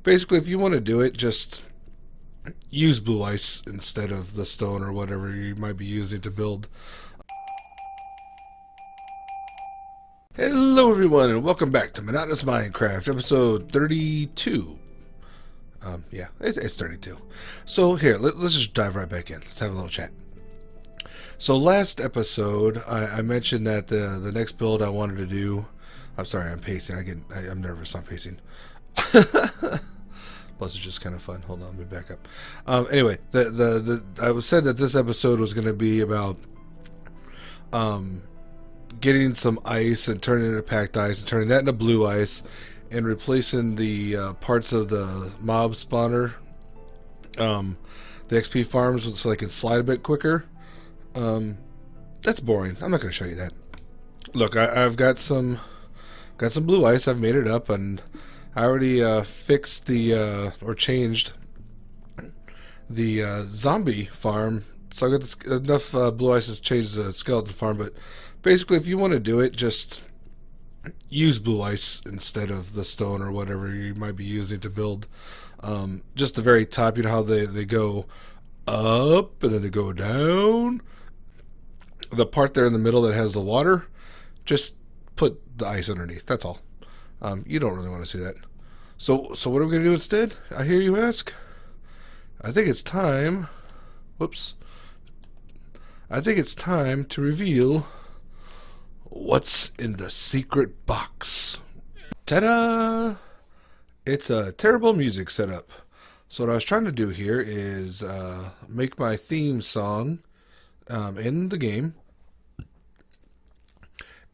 Basically, if you want to do it, just use blue ice instead of the stone or whatever you might be using to build. Hello everyone and welcome back to Monotonous Minecraft, episode 32. Yeah, it's 32. So here, let's just dive right back in. Let's have a little chat. So last episode, I mentioned that the next build I wanted to do... I'm sorry, I'm pacing. I'm nervous. I'm pacing. Plus, it's just kind of fun. Hold on, let me back up. Anyway, I was said that this episode was going to be about getting some ice and turning it into packed ice and turning that into blue ice and replacing the parts of the mob spawner, the XP farms, so they can slide a bit quicker. That's boring. I'm not going to show you that. Look, I've got some blue ice. I've made it up, and I already fixed or changed the zombie farm. So I got enough blue ice to change the skeleton farm. But basically, if you want to do it, just use blue ice instead of the stone or whatever you might be using to build. Just the very top, you know how they go up and then they go down? The part there in the middle that has the water, just put the ice underneath. That's all. You don't really want to see that. So what are we going to do instead? I hear you ask. I think it's time... Whoops. I think it's time to reveal what's in the secret box. Ta-da! It's a terrible music setup. So what I was trying to do here is make my theme song in the game.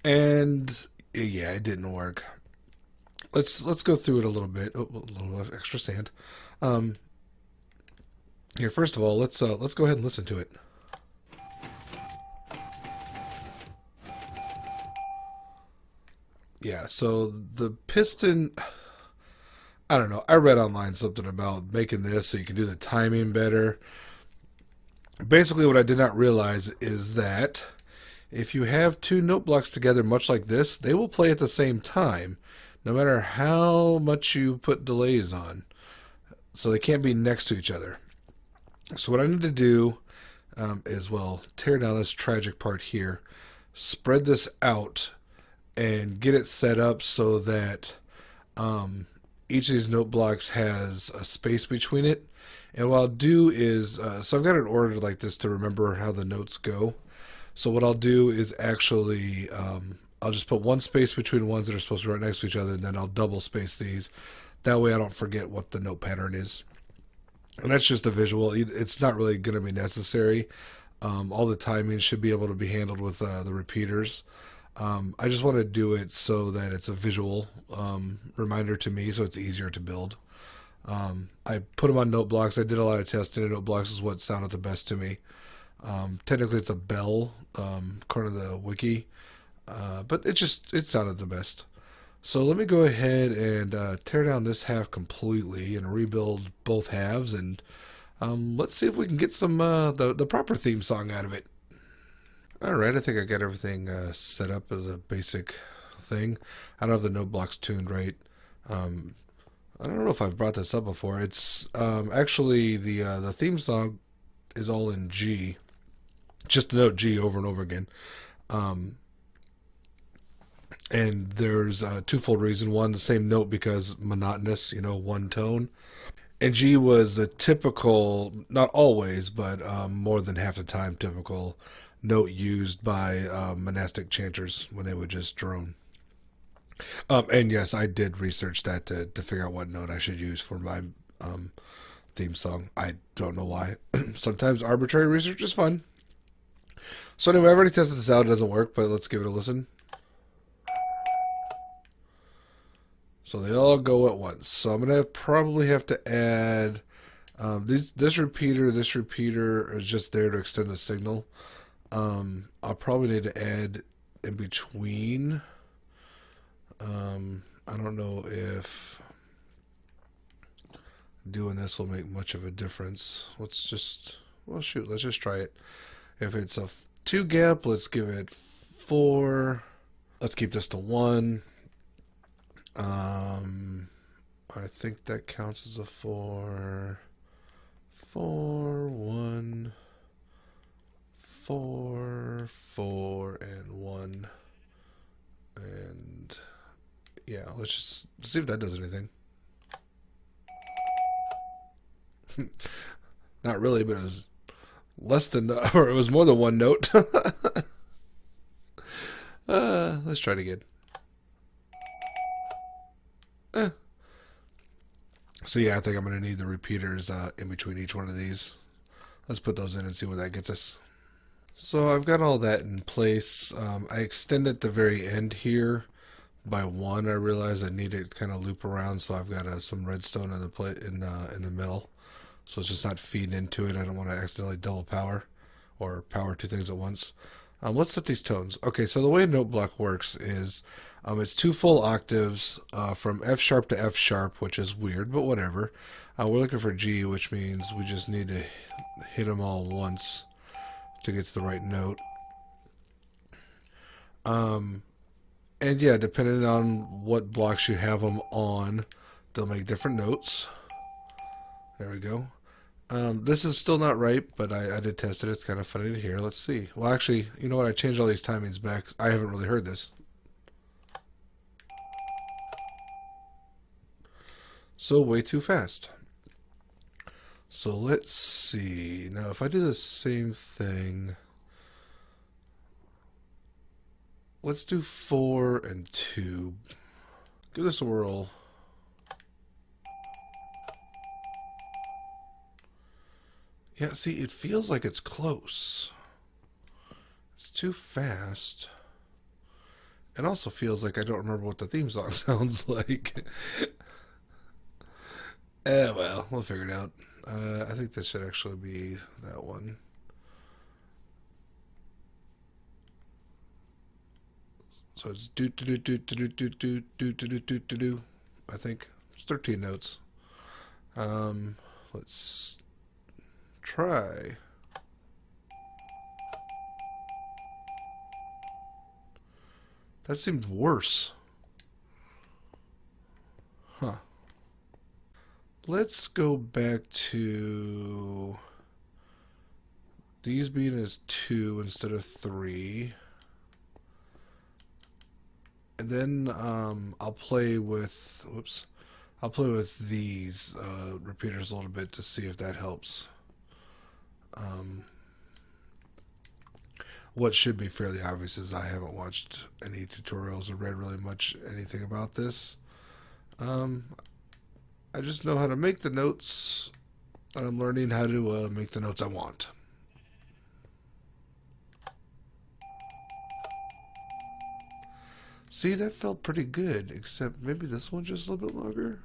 And yeah, it didn't work. Let's go through it a little bit. Oh, a little extra sand. Here, first of all, let's go ahead and listen to it. Yeah, so the piston, I don't know. I read online something about making this so you can do the timing better. Basically, what I did not realize is that if you have two note blocks together much like this, they will play at the same time, no matter how much you put delays on. So they can't be next to each other. So what I need to do is, well, tear down this tragic part here, spread this out, and get it set up so that each of these note blocks has a space between it. And what I'll do is, so I've got it ordered like this to remember how the notes go. So what I'll do is actually, I'll just put one space between ones that are supposed to be right next to each other, and then I'll double space these. That way I don't forget what the note pattern is. And that's just a visual. It's not really going to be necessary. All the timing should be able to be handled with the repeaters. I just want to do it so that it's a visual reminder to me, so it's easier to build. I put them on note blocks. I did a lot of testing, and note blocks is what sounded the best to me. Technically, it's a bell, according to the wiki, but it sounded the best. So let me go ahead and tear down this half completely and rebuild both halves, and let's see if we can get some the proper theme song out of it. Alright, I think I got everything set up as a basic thing. I don't have the note blocks tuned right. I don't know if I've brought this up before. It's actually the theme song is all in G. Just the note G over and over again. And there's a twofold reason. One, the same note because monotonous, one tone. And G was the typical, not always, but more than half the time, typical note used by monastic chanters when they would just drone. And yes, I did research that to figure out what note I should use for my theme song. I don't know why. Sometimes arbitrary research is fun. So anyway, I've already tested this out. It doesn't work, but let's give it a listen. So they all go at once. So I'm going to probably have to add... this repeater is just there to extend the signal. I'll probably need to add in between. I don't know if doing this will make much of a difference. Let's just try it. If it's a 2 gap, let's give it 4. Let's keep this to 1. I think that counts as a 4. 4, 1, 4, 4, and 1. And yeah, let's just see if that does anything. Not really, but it was less than, or it was more than one note. Let's try it again. So yeah, I think I'm going to need the repeaters in between each one of these. Let's put those in and see what that gets us. So I've got all that in place. I extend at the very end here by 1. I realize I need it to kind of loop around, so I've got some redstone in the plate in the middle, so it's just not feeding into it. I don't want to accidentally double power or power 2 things at once. Let's set these tones. Okay, so the way a note block works is it's 2 full octaves from F sharp to F sharp, which is weird, but whatever. We're looking for G, which means we just need to hit them all once to get to the right note. And yeah, depending on what blocks you have them on, they'll make different notes. There we go. This is still not right, but I did test it. It's kind of funny to hear. Let's see. Well, actually, you know what? I changed all these timings back. I haven't really heard this. So way too fast. So let's see. Now, if I do the same thing, let's do 4 and 2. Give this a whirl. Yeah, see, it feels like it's close. It's too fast. It also feels like I don't remember what the theme song sounds like. Well, we'll figure it out. I think this should actually be that one. So it's do do do do do do do do do do do do do. I think it's 13 notes. Let's try. That seems worse. Huh. Let's go back to these being as 2 instead of 3. And then I'll play with, whoops, I'll play with these repeaters a little bit to see if that helps. What should be fairly obvious is I haven't watched any tutorials or read really much anything about this. I just know how to make the notes, and I'm learning how to make the notes I want. See, that felt pretty good, except maybe this one's just a little bit longer.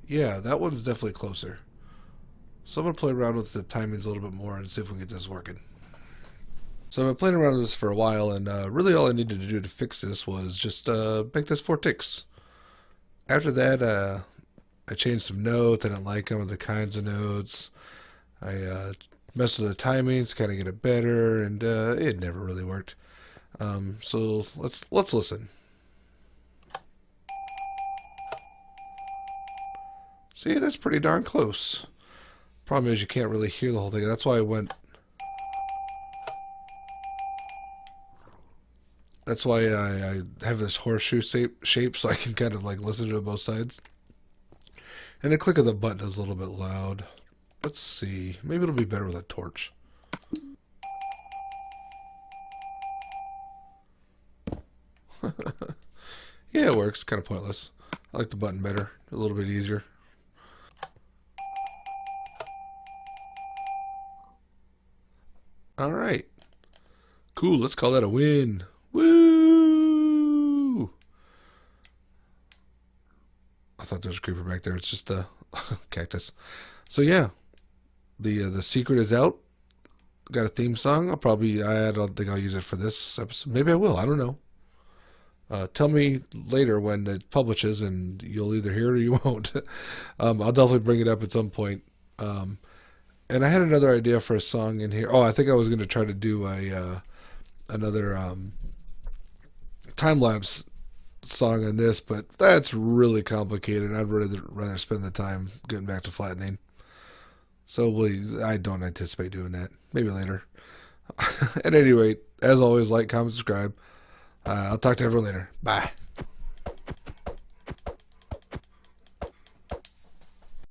Yeah, that one's definitely closer. So I'm going to play around with the timings a little bit more and see if we can get this working. So I've been playing around with this for a while, and really all I needed to do to fix this was just make this 4 ticks. After that, I changed some notes. I didn't like them, the kinds of notes. I messed with the timings, kind of get it better, and it never really worked. So let's listen. See, that's pretty darn close. Problem is you can't really hear the whole thing. That's why I went. That's why I have this horseshoe shape so I can kind of like listen to both sides. And the click of the button is a little bit loud. Let's see. Maybe it'll be better with a torch. Yeah, it works. Kind of pointless. I like the button better. A little bit easier. All right. Cool. Let's call that a win. Woo! I thought there was a creeper back there. It's just a cactus. So yeah, the secret is out. Got a theme song. I don't think I'll use it for this episode. Maybe I will. I don't know. Tell me later when it publishes, and you'll either hear it or you won't. I'll definitely bring it up at some point. And I had another idea for a song in here. Oh, I think I was going to try to do another time lapse song on this, but that's really complicated. I'd rather spend the time getting back to flattening. So I don't anticipate doing that. Maybe later. At any rate, as always, like, comment, subscribe. I'll talk to everyone later. Bye.